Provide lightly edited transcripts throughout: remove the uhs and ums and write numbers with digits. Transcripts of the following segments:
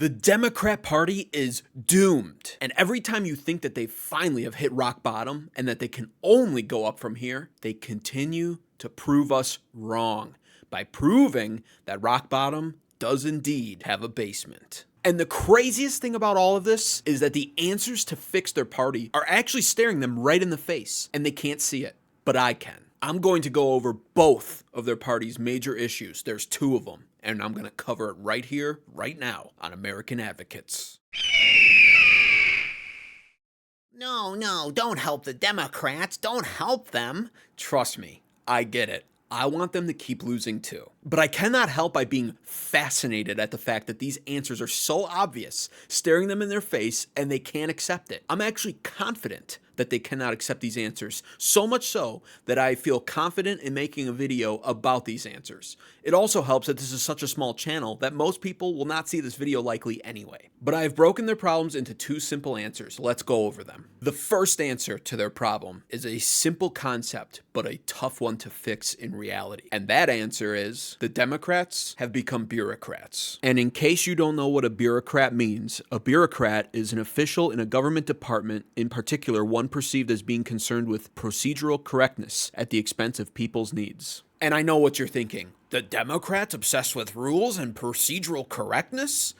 The Democrat Party is doomed. And every time you think that they finally have hit rock bottom and that they can only go up from here, they continue to prove us wrong by proving that rock bottom does indeed have a basement. And the craziest thing about all of this is that the answers to fix their party are actually staring them right in the face, and they can't see it. But I can. I'm going to go over both of their party's major issues. There's two of them, and I'm going to cover it right here, right now, on American Advocates. No, don't help the Democrats. Don't help them. Trust me, I get it. I want them to keep losing too. But I cannot help by being fascinated at the fact that these answers are so obvious, staring them in their face, and they can't accept it. I'm actually confident that they cannot accept these answers, so much so that I feel confident in making a video about these answers. It also helps that this is such a small channel that most people will not see this video likely anyway. But I have broken their problems into two simple answers. Let's go over them. The first answer to their problem is a simple concept, but a tough one to fix in reality. And that answer is the Democrats have become bureaucrats. And in case you don't know what a bureaucrat means, a bureaucrat is an official in a government department, in particular one perceived as being concerned with procedural correctness at the expense of people's needs. And I know what you're thinking. The Democrats obsessed with rules and procedural correctness?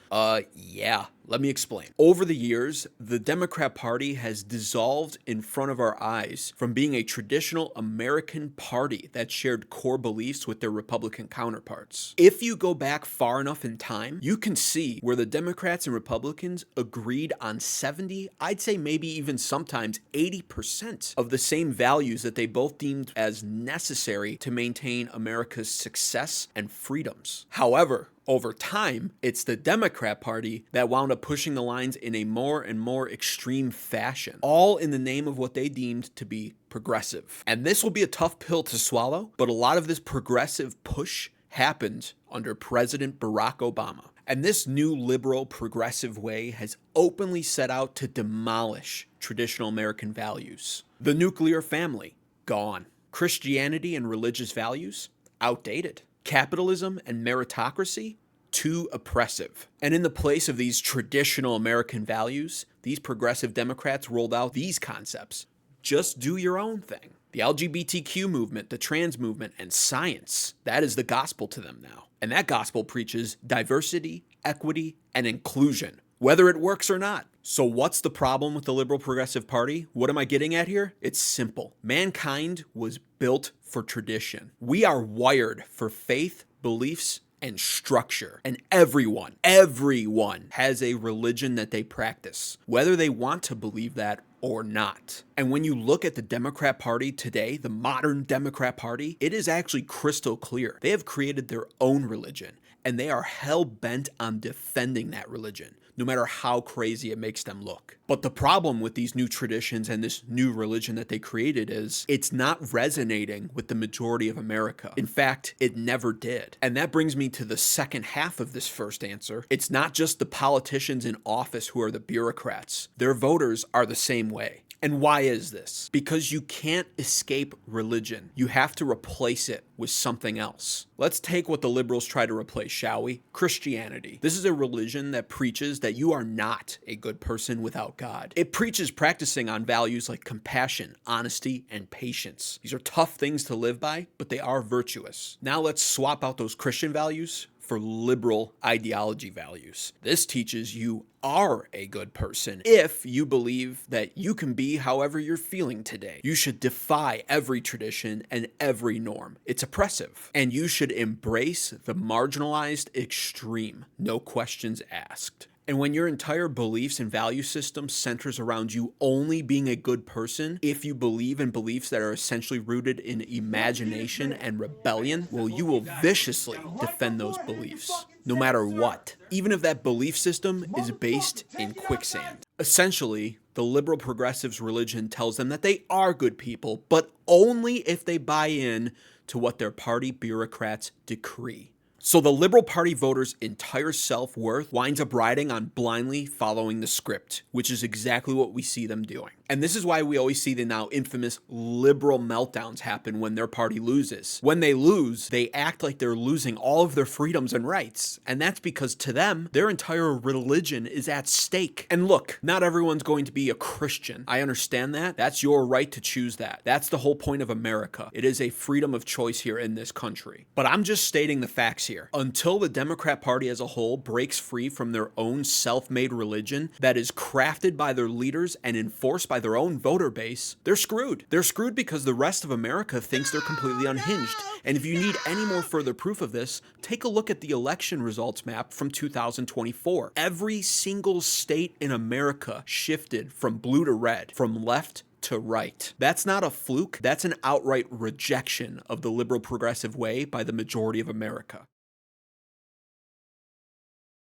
Yeah. Let me explain. Over the years, the Democrat Party has dissolved in front of our eyes from being a traditional American party that shared core beliefs with their Republican counterparts. If you go back far enough in time, you can see where the Democrats and Republicans agreed on 70, I'd say maybe even sometimes 80% of the same values that they both deemed as necessary to maintain America's success and freedoms. However, over time, it's the Democrat Party that wound up pushing the lines in a more and more extreme fashion, all in the name of what they deemed to be progressive. And this will be a tough pill to swallow, but a lot of this progressive push happened under President Barack Obama. And this new liberal progressive way has openly set out to demolish traditional American values. The nuclear family, gone. Christianity and religious values, outdated. Capitalism and meritocracy, too oppressive. And in the place of these traditional American values, these progressive Democrats rolled out these concepts. Just do your own thing. The LGBTQ movement, the trans movement, and science, that is the gospel to them now. And that gospel preaches diversity, equity, and inclusion, whether it works or not. So what's the problem with the liberal progressive party? What am I getting at here? It's simple. Mankind was built for tradition. We are wired for faith, beliefs, and structure. And everyone has a religion that they practice, whether they want to believe that or not. And when you look at the Democrat Party today, the modern Democrat Party, it is actually crystal clear. They have created their own religion, and they are hell-bent on defending that religion, no matter how crazy it makes them look. But the problem with these new traditions and this new religion that they created is it's not resonating with the majority of America. In fact, it never did. And that brings me to the second half of this first answer. It's not just the politicians in office who are the bureaucrats. Their voters are the same way. And why is this? Because you can't escape religion. You have to replace it with something else. Let's take what the liberals try to replace, shall we? Christianity. This is a religion that preaches that you are not a good person without God. It preaches practicing on values like compassion, honesty, and patience. These are tough things to live by, but they are virtuous. Now let's swap out those Christian values for liberal ideology values. This teaches you are a good person if you believe that you can be however you're feeling today. You should defy every tradition and every norm. It's oppressive. And you should embrace the marginalized extreme, no questions asked. And when your entire beliefs and value system centers around you only being a good person, if you believe in beliefs that are essentially rooted in imagination and rebellion, well, you will viciously defend those beliefs, no matter what, even if that belief system is based in quicksand. Essentially, the liberal progressives' religion tells them that they are good people, but only if they buy in to what their party bureaucrats decree. So the Liberal Party voters' entire self-worth winds up riding on blindly following the script, which is exactly what we see them doing. And this is why we always see the now infamous liberal meltdowns happen when their party loses. When they lose, they act like they're losing all of their freedoms and rights. And that's because to them, their entire religion is at stake. And look, not everyone's going to be a Christian. I understand that. That's your right to choose that. That's the whole point of America. It is a freedom of choice here in this country. But I'm just stating the facts here. Until the Democrat Party as a whole breaks free from their own self-made religion that is crafted by their leaders and enforced by their own voter base, they're screwed. They're screwed because the rest of America thinks they're completely unhinged. And if you need any more further proof of this, take a look at the election results map from 2024. Every single state in America shifted from blue to red, from left to right. That's not a fluke. That's an outright rejection of the liberal progressive way by the majority of America.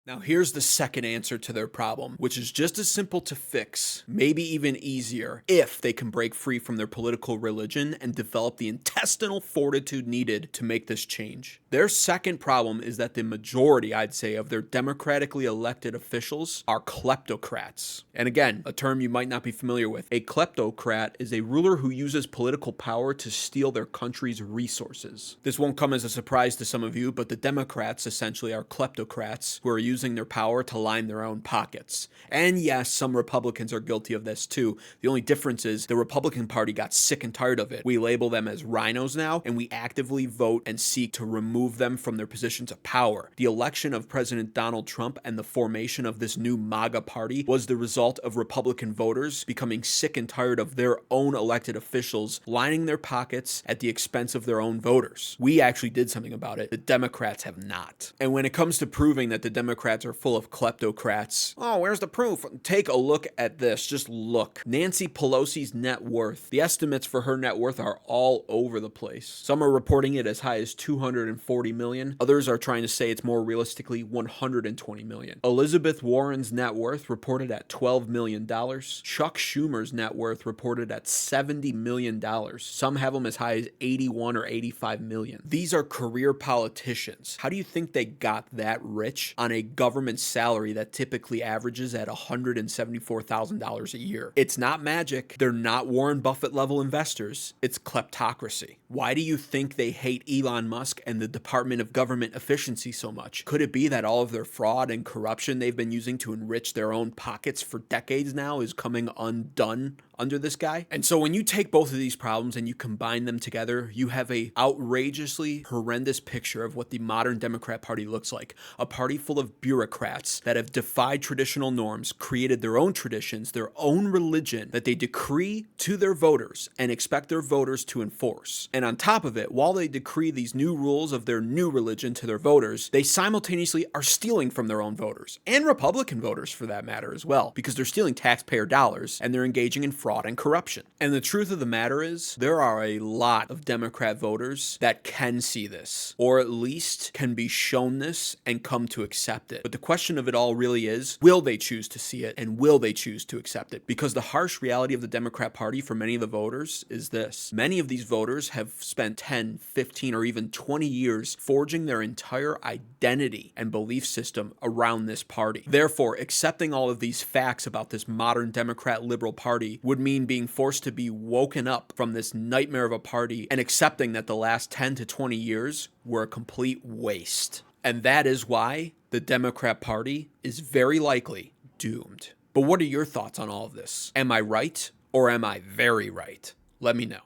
Now here's the second answer to their problem, which is just as simple to fix, maybe even easier, if they can break free from their political religion and develop the intestinal fortitude needed to make this change. Their second problem is that the majority, I'd say, of their democratically elected officials are kleptocrats. And again, a term you might not be familiar with. A kleptocrat is a ruler who uses political power to steal their country's resources. This won't come as a surprise to some of you, but the Democrats essentially are kleptocrats who are using their power to line their own pockets. And yes, some Republicans are guilty of this too. The only difference is the Republican Party got sick and tired of it. We label them as rhinos now, and we actively vote and seek to remove them from their positions of power. The election of President Donald Trump and the formation of this new MAGA party was the result of Republican voters becoming sick and tired of their own elected officials lining their pockets at the expense of their own voters. We actually did something about it. The Democrats have not. And when it comes to proving that the Democrats are full of kleptocrats, oh, where's the proof? Take a look at this. Just look. Nancy Pelosi's net worth. The estimates for her net worth are all over the place. Some are reporting it as high as 240 million. Others are trying to say it's more realistically 120 million. Elizabeth Warren's net worth reported at $12 million. Chuck Schumer's net worth reported at $70 million. Some have them as high as 81 or 85 million. These are career politicians. How do you think they got that rich on a government salary that typically averages at $174,000 a year? It's not magic. They're not Warren Buffett level investors. It's kleptocracy. Why do you think they hate Elon Musk and the Department of Government Efficiency so much? Could it be that all of their fraud and corruption they've been using to enrich their own pockets for decades now is coming undone under this guy? And so when you take both of these problems and you combine them together, you have a outrageously horrendous picture of what the modern Democrat Party looks like. A party full of bureaucrats that have defied traditional norms, created their own traditions, their own religion that they decree to their voters and expect their voters to enforce. And on top of it, while they decree these new rules of their new religion to their voters, they simultaneously are stealing from their own voters, and Republican voters for that matter as well, because they're stealing taxpayer dollars and they're engaging in fraud and corruption. And the truth of the matter is, there are a lot of Democrat voters that can see this, or at least can be shown this and come to accept it. But the question of it all really is, will they choose to see it and will they choose to accept it? Because the harsh reality of the Democrat Party for many of the voters is this. Many of these voters have spent 10, 15, or even 20 years forging their entire identity and belief system around this party. Therefore, accepting all of these facts about this modern Democrat liberal party would mean being forced to be woken up from this nightmare of a party and accepting that the last 10 to 20 years were a complete waste. And that is why the Democrat Party is very likely doomed. But what are your thoughts on all of this? Am I right or am I very right? Let me know.